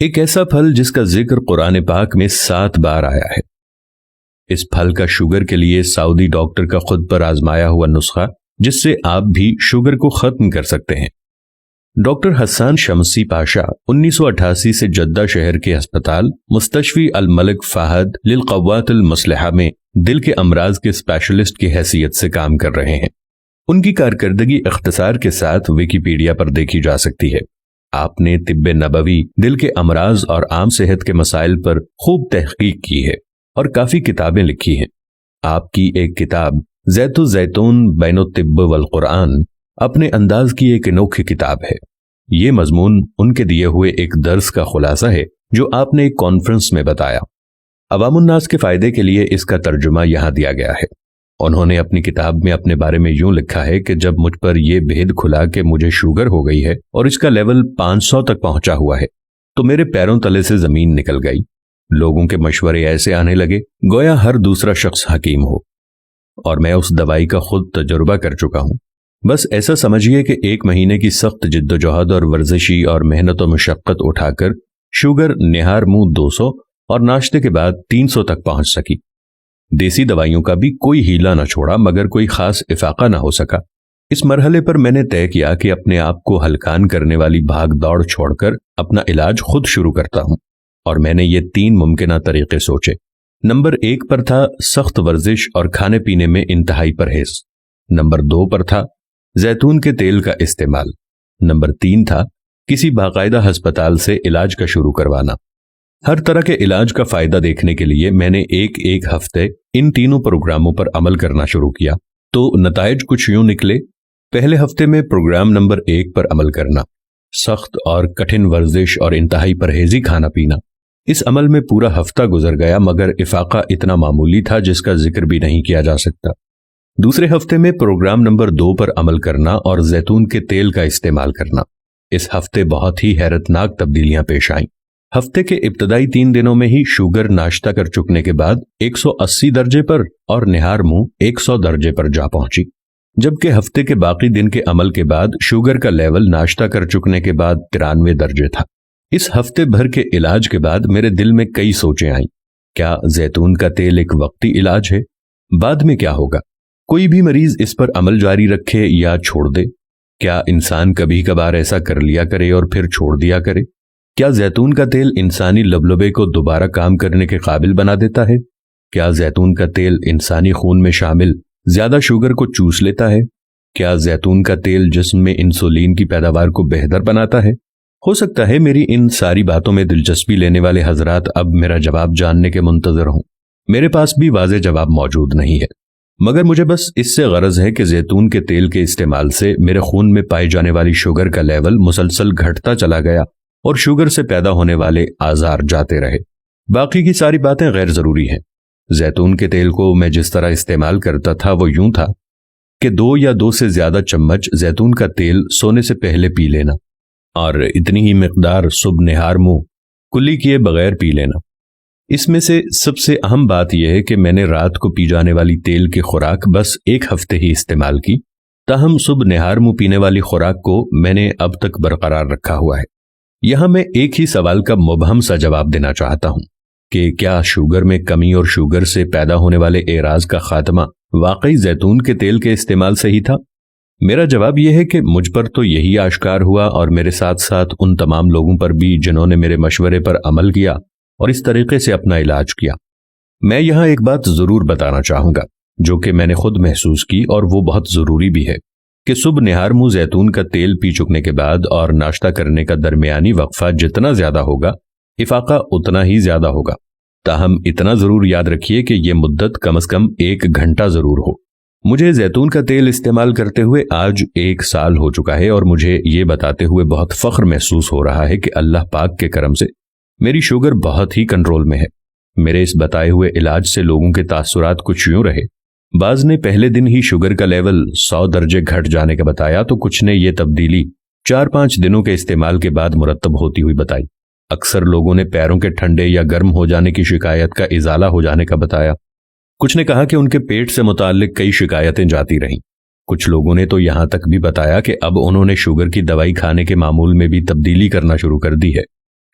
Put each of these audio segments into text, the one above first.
ایک ایسا پھل جس کا ذکر قرآن پاک میں 7 بار آیا ہے۔ اس پھل کا شوگر کے لیے سعودی ڈاکٹر کا خود پر آزمایا ہوا نسخہ جس سے آپ بھی شوگر کو ختم کر سکتے ہیں۔ ڈاکٹر حسان شمسی پاشا 1988 سے جدہ شہر کے ہسپتال مستشفی الملک فہد للقوات المسلحہ میں دل کے امراض کے اسپیشلسٹ کی حیثیت سے کام کر رہے ہیں۔ ان کی کارکردگی اختصار کے ساتھ ویکیپیڈیا پر دیکھی جا سکتی ہے۔ آپ نے طب نبوی، دل کے امراض اور عام صحت کے مسائل پر خوب تحقیق کی ہے اور کافی کتابیں لکھی ہیں۔ آپ کی ایک کتاب زیت الزیتون بین الطب والقرآن اپنے انداز کی ایک انوکھی کتاب ہے۔ یہ مضمون ان کے دیے ہوئے ایک درس کا خلاصہ ہے جو آپ نے ایک کانفرنس میں بتایا۔ عوام الناس کے فائدے کے لیے اس کا ترجمہ یہاں دیا گیا ہے۔ انہوں نے اپنی کتاب میں اپنے بارے میں یوں لکھا ہے کہ جب مجھ پر یہ بھید کھلا کہ مجھے شوگر ہو گئی ہے اور اس کا لیول 500 تک پہنچا ہوا ہے تو میرے پیروں تلے سے زمین نکل گئی۔ لوگوں کے مشورے ایسے آنے لگے گویا ہر دوسرا شخص حکیم ہو، اور میں اس دوائی کا خود تجربہ کر چکا ہوں۔ بس ایسا سمجھیے کہ 1 مہینے کی سخت جد و جہد اور ورزشی اور محنت و مشقت اٹھا کر شوگر نہار منہ 200 اور ناشتے کے بعد 300 تک پہنچ سکی۔ دیسی دوائیوں کا بھی کوئی ہیلا نہ چھوڑا مگر کوئی خاص افاقہ نہ ہو سکا۔ اس مرحلے پر میں نے طے کیا کہ اپنے آپ کو ہلکان کرنے والی بھاگ دوڑ چھوڑ کر اپنا علاج خود شروع کرتا ہوں، اور میں نے یہ 3 ممکنہ طریقے سوچے۔ نمبر 1 پر تھا سخت ورزش اور کھانے پینے میں انتہائی پرہیز۔ نمبر 2 پر تھا زیتون کے تیل کا استعمال۔ نمبر 3 تھا کسی باقاعدہ ہسپتال سے علاج کا شروع کروانا۔ ہر طرح کے علاج کا فائدہ دیکھنے کے لیے میں نے ایک ہفتے ان تینوں پروگراموں پر عمل کرنا شروع کیا تو نتائج کچھ یوں نکلے۔ پہلے ہفتے میں پروگرام نمبر 1 پر عمل کرنا، سخت اور کٹھن ورزش اور انتہائی پرہیزی کھانا پینا۔ اس عمل میں پورا ہفتہ گزر گیا مگر افاقہ اتنا معمولی تھا جس کا ذکر بھی نہیں کیا جا سکتا۔ دوسرے ہفتے میں پروگرام نمبر 2 پر عمل کرنا اور زیتون کے تیل کا استعمال کرنا۔ اس ہفتے بہت ہی حیرت ناک تبدیلیاں پیش آئیں۔ ہفتے کے ابتدائی 3 دنوں میں ہی شوگر ناشتہ کر چکنے کے بعد 180 درجے پر اور نہار منہ 100 درجے پر جا پہنچی، جبکہ ہفتے کے باقی دن کے عمل کے بعد شوگر کا لیول ناشتہ کر چکنے کے بعد 93 درجے تھا۔ اس ہفتے بھر کے علاج کے بعد میرے دل میں کئی سوچیں آئیں۔ کیا زیتون کا تیل ایک وقتی علاج ہے؟ بعد میں کیا ہوگا؟ کوئی بھی مریض اس پر عمل جاری رکھے یا چھوڑ دے؟ کیا انسان کبھی کبھار ایسا کر لیا کرے اور پھر چھوڑ دیا کرے؟ کیا زیتون کا تیل انسانی لبلبے کو دوبارہ کام کرنے کے قابل بنا دیتا ہے؟ کیا زیتون کا تیل انسانی خون میں شامل زیادہ شوگر کو چوس لیتا ہے؟ کیا زیتون کا تیل جسم میں انسولین کی پیداوار کو بہتر بناتا ہے؟ ہو سکتا ہے میری ان ساری باتوں میں دلچسپی لینے والے حضرات اب میرا جواب جاننے کے منتظر ہوں۔ میرے پاس بھی واضح جواب موجود نہیں ہے، مگر مجھے بس اس سے غرض ہے کہ زیتون کے تیل کے استعمال سے میرے خون میں پائی جانے والی شوگر کا لیول مسلسل گھٹتا چلا گیا اور شوگر سے پیدا ہونے والے آزار جاتے رہے۔ باقی کی ساری باتیں غیر ضروری ہیں۔ زیتون کے تیل کو میں جس طرح استعمال کرتا تھا وہ یوں تھا کہ 2 یا 2 سے زیادہ چمچ زیتون کا تیل سونے سے پہلے پی لینا، اور اتنی ہی مقدار صبح نہار منہ کلی کیے بغیر پی لینا۔ اس میں سے سب سے اہم بات یہ ہے کہ میں نے رات کو پی جانے والی تیل کی خوراک بس 1 ہفتے ہی استعمال کی، تاہم صبح نہار منہ پینے والی خوراک کو میں نے اب تک برقرار رکھا ہوا ہے۔ یہاں میں ایک ہی سوال کا مبہم سا جواب دینا چاہتا ہوں کہ کیا شوگر میں کمی اور شوگر سے پیدا ہونے والے اعراض کا خاتمہ واقعی زیتون کے تیل کے استعمال سے ہی تھا؟ میرا جواب یہ ہے کہ مجھ پر تو یہی آشکار ہوا، اور میرے ساتھ ساتھ ان تمام لوگوں پر بھی جنہوں نے میرے مشورے پر عمل کیا اور اس طریقے سے اپنا علاج کیا۔ میں یہاں ایک بات ضرور بتانا چاہوں گا جو کہ میں نے خود محسوس کی، اور وہ بہت ضروری بھی ہے کہ صبح نہار منہ زیتون کا تیل پی چکنے کے بعد اور ناشتہ کرنے کا درمیانی وقفہ جتنا زیادہ ہوگا افاقہ اتنا ہی زیادہ ہوگا۔ تاہم اتنا ضرور یاد رکھیے کہ یہ مدت کم از کم 1 گھنٹہ ضرور ہو۔ مجھے زیتون کا تیل استعمال کرتے ہوئے آج 1 سال ہو چکا ہے، اور مجھے یہ بتاتے ہوئے بہت فخر محسوس ہو رہا ہے کہ اللہ پاک کے کرم سے میری شوگر بہت ہی کنٹرول میں ہے۔ میرے اس بتائے ہوئے علاج سے لوگوں کے تاثرات کچھ یوں رہے۔ بعض نے پہلے دن ہی شوگر کا لیول 100 درجے گھٹ جانے کا بتایا تو کچھ نے یہ تبدیلی 4-5 دنوں کے استعمال کے بعد مرتب ہوتی ہوئی بتائی۔ اکثر لوگوں نے پیروں کے ٹھنڈے یا گرم ہو جانے کی شکایت کا ازالہ ہو جانے کا بتایا۔ کچھ نے کہا کہ ان کے پیٹ سے متعلق کئی شکایتیں جاتی رہیں۔ کچھ لوگوں نے تو یہاں تک بھی بتایا کہ اب انہوں نے شوگر کی دوائی کھانے کے معمول میں بھی تبدیلی کرنا شروع کر دی ہے۔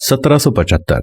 1775।